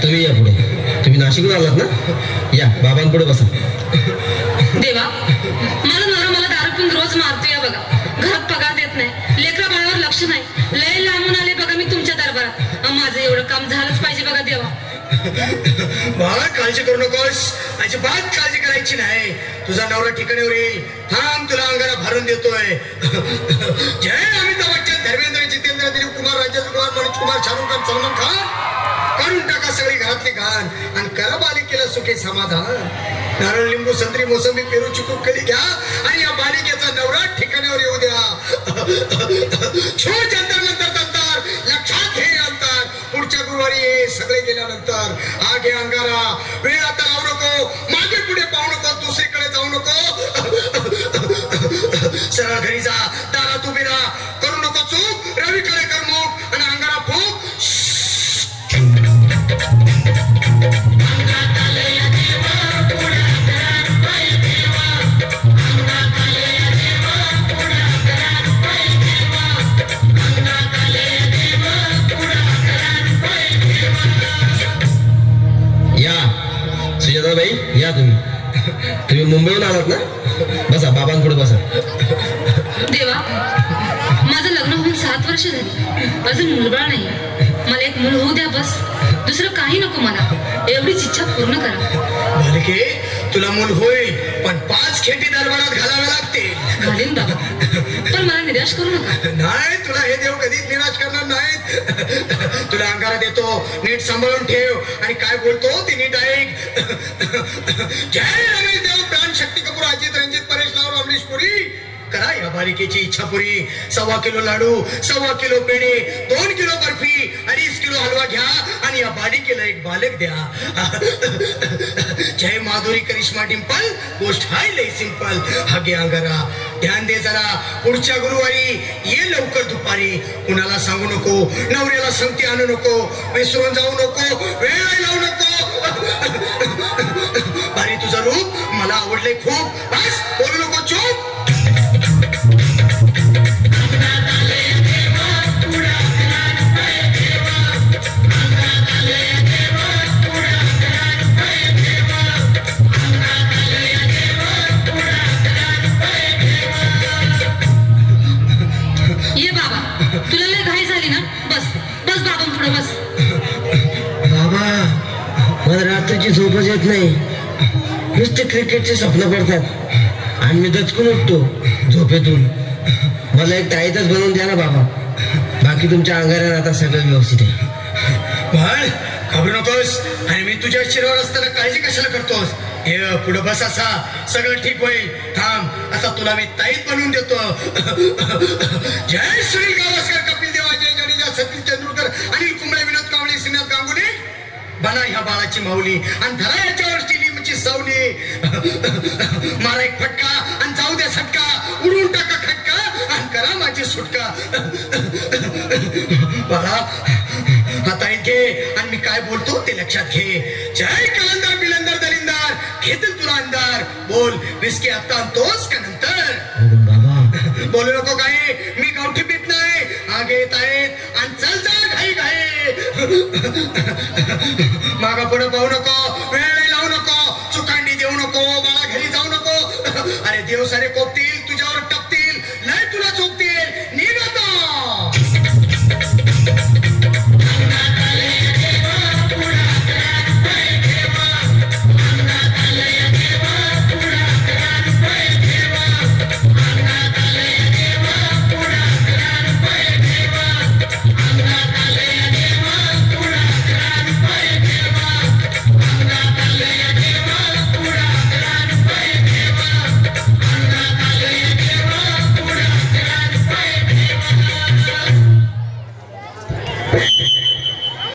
तुम्ही या पुढे. तुम्ही नाशिकहून आलात ना? या बाबांपुढे बसा. देवा, माझा नवरा मला दारू पिऊन रोज मारतो या बघा. घरात पगार देत नाही, लेकरा बाळावर लक्ष नाही. लय लांबून आले बघा मी तुमच्या दरबारात. माझं एवढं काम झालंच पाहिजे बघा देवा. बाळा काळजी करू नकोस, अजिबात काळजी करायची नाही. तुझा नवरा ठिकाणीवर येईल. थांब, तुला अंगाला भरून देतोय. जय अमिताभ बच्चन, धर्मेंद्र, जितेंद्र, दिलीप कुमार, राजेंद्र कुमार, मनोज कुमार, शाहरुख खान, सलमान खान. काढून टाका सगळी घरातली घाण आणि करा बालिकेला सुखी समाधान. नारळ, लिंबू, संत्री, मोसंबी, पेरू, चिकू, केळी घ्या आणि या बालिकेचा नवरा ठिकाणावर येऊ द्या. छोट अंतर नंतर नंतर लक्षात घे अंतर. पुढच्या गुरुवारी हे सगळे गेल्यानंतर आगे अंगारा. वेळ आता लावू नको, मागे पुढे पाहू नको, दुसरीकडे जाऊ नको. सरळ घरी जा, दारात उभी राहा. करू नको चूक. रवीकडे कर मुख आणि अंगारा फूक. सुजाताबाई, या तुम्ही मुंबईहून आलात ना? बसा, बाबांपुढे बसा. देवा, माझं लग्न होऊन 7 वर्ष झाली. अजून मुलबाळ नाही. मला एक मूल होऊ द्या बस. दुसरं काही नको मला. एवढीच इच्छा पूर्ण करा. बालिके, तुला मूल होईल, पण 5 खेटी दरबारात घालाव्या लागतील. घालीन बाबा, पण मला निराश करू नका. नाही, तुला हे देव कधीच निराश करणार नाहीत. तुला अंगारा देतो, नीट सांभाळून ठेव आणि काय बोलतो ते नीट ऐक. जय रमेश देव, प्राण, शक्ती कपूर, अजित, रंजित, परेश लावर, अमरीश पुरी. करा या बालिकेची इच्छा पुरी. 1.25 किलो लाडू, 1.25 किलो पेढे, 2 किलो बर्फी, 2.5 किलो हलवा घ्या आणि या बालिकेला एक बालक द्या. जय माधुरी, करिश्मा, डिंपल. गोष्ट हाय लय सिंपल. हागे अंगारा, ध्यान दे जरा. पुढच्या गुरुवारी ये लवकर दुपारी. कुणाला सांगू नको, नवऱ्याला संगती आणू नको, विसरून जाऊ नको, वेळ लावू नको. बारी, तुझं रूप मला आवडले खूप. बस, बोलू नको, चूप. ये बाबा, तुला लय घाई झाली ना? बस बस बाबांपुढे बस. बाबा, मला रात्रीची झोपच येत नाही. नुसते क्रिकेटचे स्वप्न पडतात आणि मी दचकून उठतो झोपेतून. मला एक ताईतच बनवून द्या ना बाबा. बाकी तुमच्या अंगाऱ्यानं आता सगळं व्यवस्थित आहे. बाळ, घाबरू नकोस. आणि मी तुझ्या शिरावर असताना काळजी कशाला करतोस? हे पुढे बस, असा सगळं ठीक होईल. थांब, आता तुला मी ताईत बनवून देतो. जय सुनील गावस्कर, कपिल देव, अजय जडेजा, सतीश तेंडुलकर, अनिल कुंबळे, विनोद कांबळे, श्रीनाथ गांगुली. बना ह्या बाळाची माऊली आणि धरा याच्यावर स्टेडियमची सावली. मारा एक फटका आणि जाऊ द्या सटका. उडून टाका खटका आणि करा माझी सुटका. बाळा, आता घे आणि मी काय बोलतो ते लक्षात घे. जय कलंदर, बिलंदर, दलिंदर, घेतील तुला अंधार. बोल, विस्की आता आणतोस का नंतर? बोलू नको काही, मी गावठी पीत नाही. आगे येत आहेत आणि चल जा घाई घाई. मागा पुढे पाहू नको, वेळ लावू नको, चुकांडी देऊ नको, बाळा घरी जाऊ नको. अरे देव सारे कोपती